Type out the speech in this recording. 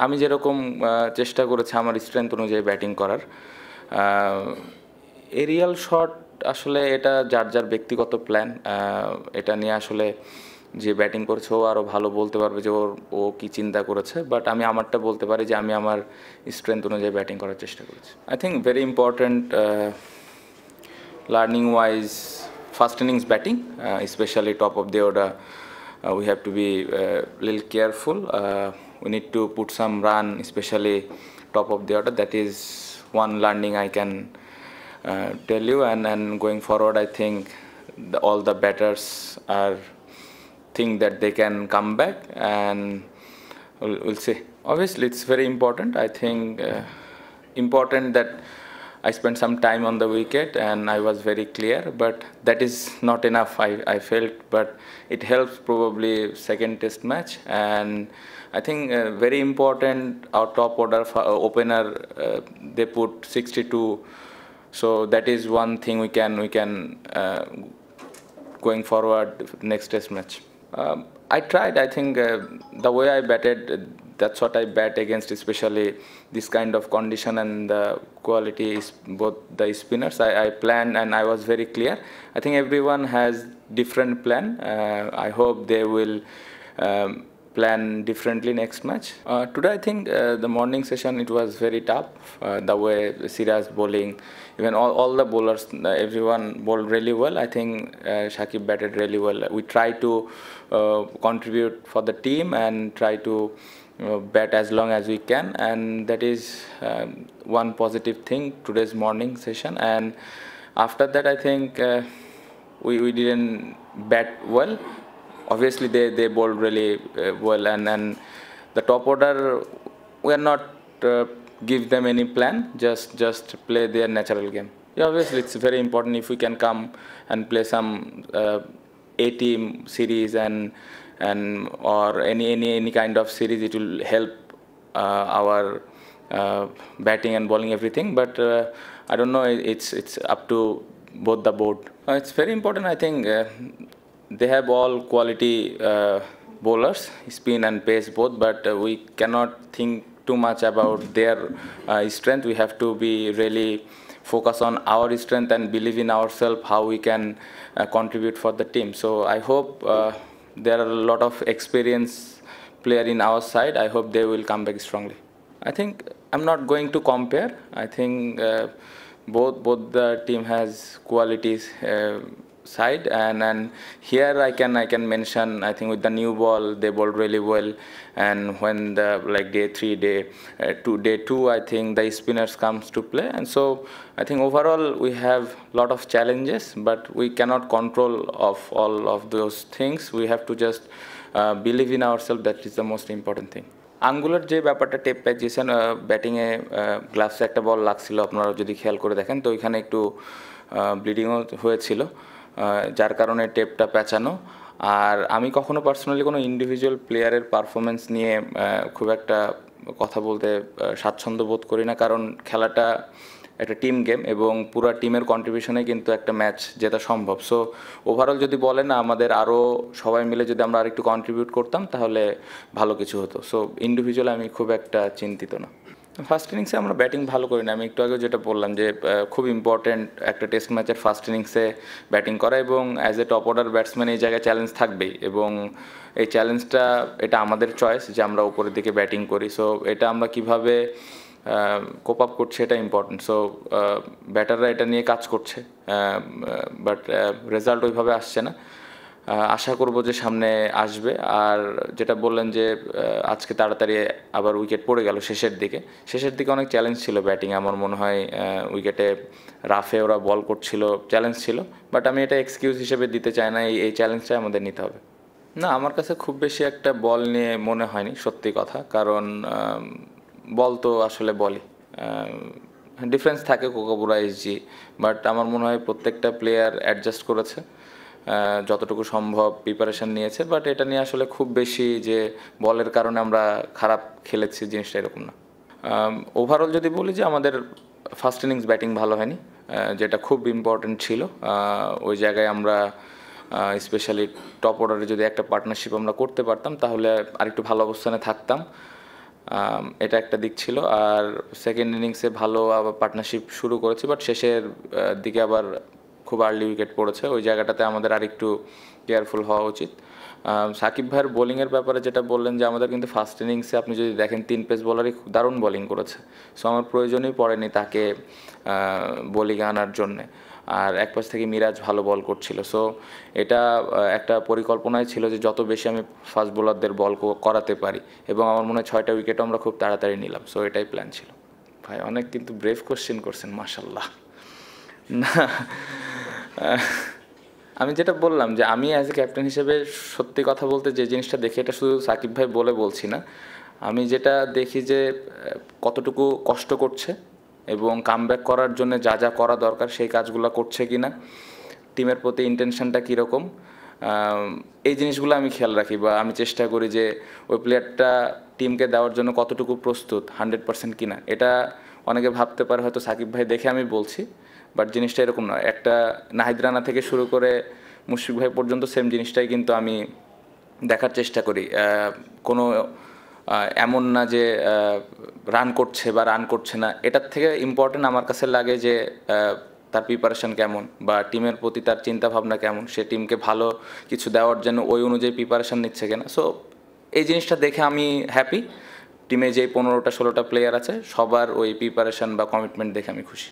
আমি যেরকম চেষ্টা করেছি আমার স্ট্রেংথ অনুযায়ী ব্যাটিং করার, এরিয়াল শট আসলে এটা যার যার ব্যক্তিগত প্ল্যান, এটা নিয়ে আসলে যে ব্যাটিং করেছে ও আরও ভালো বলতে পারবে যে ও কী চিন্তা করেছে, বাট আমি আমারটা বলতে পারি যে আমি আমার স্ট্রেংথ অনুযায়ী ব্যাটিং করার চেষ্টা করেছি। I think very important learning wise first innings batting, especially top of the order, we have to be little careful. We need to put some run, especially top of the order. That is one learning I can tell you, and going forward I think all the batters are think that they can come back, and we'll see. Obviously it's very important. I think important that I spent some time on the wicket and I was very clear, but that is not enough, I felt, but it helps probably second test match. And I think very important, our top order opener, they put 62, so that is one thing we can going forward next test match. I tried. I think the way I batted, that's what I bat against, especially this kind of condition and the quality is both the spinners. I planned and I was very clear. I think everyone has different plan. I hope they will plan differently next match. Today I think the morning session it was very tough. The way Siraj bowling, even all the bowlers, everyone bowled really well. I think Shakib batted really well. We try to contribute for the team and try to bat as long as we can, and that is one positive thing today's morning session. And after that I think we didn't bat well. Obviously they bowled really well, and the top order we are not give them any plan, just play their natural game. Yeah, obviously it's very important if we can come and play some A team series and or any kind of series. It will help our batting and bowling everything, but I don't know, it's up to both the board. It's very important. I think they have all quality bowlers, spin and pace both, but we cannot think too much about their strength. We have to be really focus on our strength and believe in ourselves, how we can contribute for the team. So I hope there are a lot of experienced player in our side. I hope they will come back strongly. I think I'm not going to compare. I think both the team has qualities side, and here I can mention, I think with the new ball they bowled really well, and when the like day 2 I think the spinners comes to play, and so I think overall we have lot of challenges, but we cannot control of all of those things. We have to just believe in ourselves. That is the most important thing. আঙ্গুলের যে ব্যাপারটা tape প্যাচিয়েছেন, ব্যাটিংয়ে গ্লাভসে একটা বল লাগছিল, আপনারা যদি খেয়াল করে দেখেন তো ওইখানে একটু ব্লিডিংও হয়েছিল, যার কারণে টেপটা পেঁচানো। আর আমি কখনো পার্সোনালি কোনো ইন্ডিভিজুয়াল প্লেয়ারের পারফরমেন্স নিয়ে খুব একটা কথা বলতে স্বাচ্ছন্দ্য বোধ করি না, কারণ খেলাটা একটা টিম গেম এবং পুরো টিমের কন্ট্রিবিউশনে কিন্তু একটা ম্যাচ জেতা সম্ভব। সো ওভারঅল যদি বলেন না, আমাদের আরও সবাই মিলে যদি আমরা আরেকটু কন্ট্রিবিউট করতাম তাহলে ভালো কিছু হতো। সো ইন্ডিভিজুয়াল আমি খুব একটা চিন্তিত না। ফার্স্ট ইনিংসে আমরা ব্যাটিং ভালো করি না, আমি একটু আগে যেটা বললাম যে খুব ইম্পর্ট্যান্ট একটা টেস্ট ম্যাচের ফার্স্ট ইনিংসে ব্যাটিং করা, এবং as a top order batsman এই জায়গায় চ্যালেঞ্জ থাকবেই, এবং এই চ্যালেঞ্জটা এটা আমাদের চয়েস যে আমরা উপরের দিকে ব্যাটিং করি। সো এটা আমরা কীভাবে কোপ আপ করছে এটা ইম্পর্টেন্ট। সো ব্যাটাররা এটা নিয়ে কাজ করছে, বাট রেজাল্ট ওইভাবে আসছে না। আশা করব যে সামনে আসবে। আর যেটা বললেন যে আজকে তাড়াতাড়ি আবার উইকেট পড়ে গেল শেষের দিকে অনেক চ্যালেঞ্জ ছিল ব্যাটিং, আমার মনে হয় উইকেটে রাফে ওরা বল করছিল, চ্যালেঞ্জ ছিল, বাট আমি এটা এক্সকিউজ হিসেবে দিতে চাই না। এই চ্যালেঞ্জটাই আমাদের নিতে হবে। না, আমার কাছে খুব বেশি একটা বল নিয়ে মনে হয়নি, সত্যি কথা, কারণ বল তো আসলে বলই, ডিফারেন্স থাকে কোকাবুরা এসজি, বাট আমার মনে হয় প্রত্যেকটা প্লেয়ার অ্যাডজাস্ট করেছে, যতটুকু সম্ভব প্রিপারেশান নিয়েছে, বাট এটা নিয়ে আসলে খুব বেশি যে বলের কারণে আমরা খারাপ খেলেছি জিনিসটা এরকম না। ওভারঅল যদি বলি যে আমাদের ফার্স্ট ইনিংস ব্যাটিং ভালো হয়নি, যেটা খুব ইম্পর্টেন্ট ছিল। ওই জায়গায় আমরা স্পেশালি টপ অর্ডারে যদি একটা পার্টনারশিপ আমরা করতে পারতাম তাহলে আরেকটু ভালো অবস্থানে থাকতাম। এটা একটা দিক ছিল। আর সেকেন্ড ইনিংসে ভালো আবার পার্টনারশিপ শুরু করেছি, বাট শেষের দিকে আবার খুব আর্লি উইকেট পড়েছে। ওই জায়গাটাতে আমাদের আরেকটু কেয়ারফুল হওয়া উচিত। সাকিব ভাইয়ের বোলিংয়ের ব্যাপারে যেটা বললেন, যে আমাদের কিন্তু ফার্স্ট ইনিংসে আপনি যদি দেখেন 3 পেস বোলারই দারুণ বোলিং করেছে। সো আমার প্রয়োজনই পড়েনি তাকে বোলিংয়ে আনার জন্যে। আর এক পাশ থেকে মিরাজ ভালো বল করছিল। সো এটা একটা পরিকল্পনাই ছিল যে যত বেশি আমি ফাস্ট বোলারদের বল করাতে পারি, এবং আমার মনে হয় 6টা উইকেটও আমরা খুব তাড়াতাড়ি নিলাম। সো এটাই প্ল্যান ছিল। ভাই অনেক কিন্তু ব্রেভ কোশ্চেন করছেন, মাশাল্লাহ। না, আমি যেটা বললাম যে আমি অ্যাজ এ ক্যাপ্টেন হিসেবে সত্যি কথা বলতে যে জিনিসটা দেখি, এটা শুধু সাকিব ভাই বলছি না, আমি যেটা দেখি যে কতটুকু কষ্ট করছে এবং কামব্যাক করার জন্য যা যা করা দরকার সেই কাজগুলো করছে কি না, টিমের প্রতি ইন্টেনশনটা কীরকম, এই জিনিসগুলো আমি খেয়াল রাখি। বা আমি চেষ্টা করি যে ওই প্লেয়ারটা টিমকে দেওয়ার জন্য কতটুকু প্রস্তুত, 100% কিনা। এটা অনেকে ভাবতে পারে হয়তো সাকিব ভাই দেখে আমি বলছি, বাট জিনিসটা এরকম নয়। একটা নাহিদ রানা থেকে শুরু করে মুশফিক ভাই পর্যন্ত সেম জিনিসটাই কিন্তু আমি দেখার চেষ্টা করি। কোনো এমন না যে রান করছে বা রান করছে না, এটার থেকে ইম্পর্টেন্ট আমার কাছে লাগে যে তার প্রিপারেশন কেমন, বা টিমের প্রতি তার চিন্তাভাবনা কেমন, সে টিমকে ভালো কিছু দেওয়ার জন্য ওই অনুযায়ী প্রিপারেশন নিচ্ছে কিনা। সো এই জিনিসটা দেখে আমি হ্যাপি। টিমে যেই 15টা 16টা প্লেয়ার আছে সবার ওই প্রিপারেশন বা কমিটমেন্ট দেখে আমি খুশি।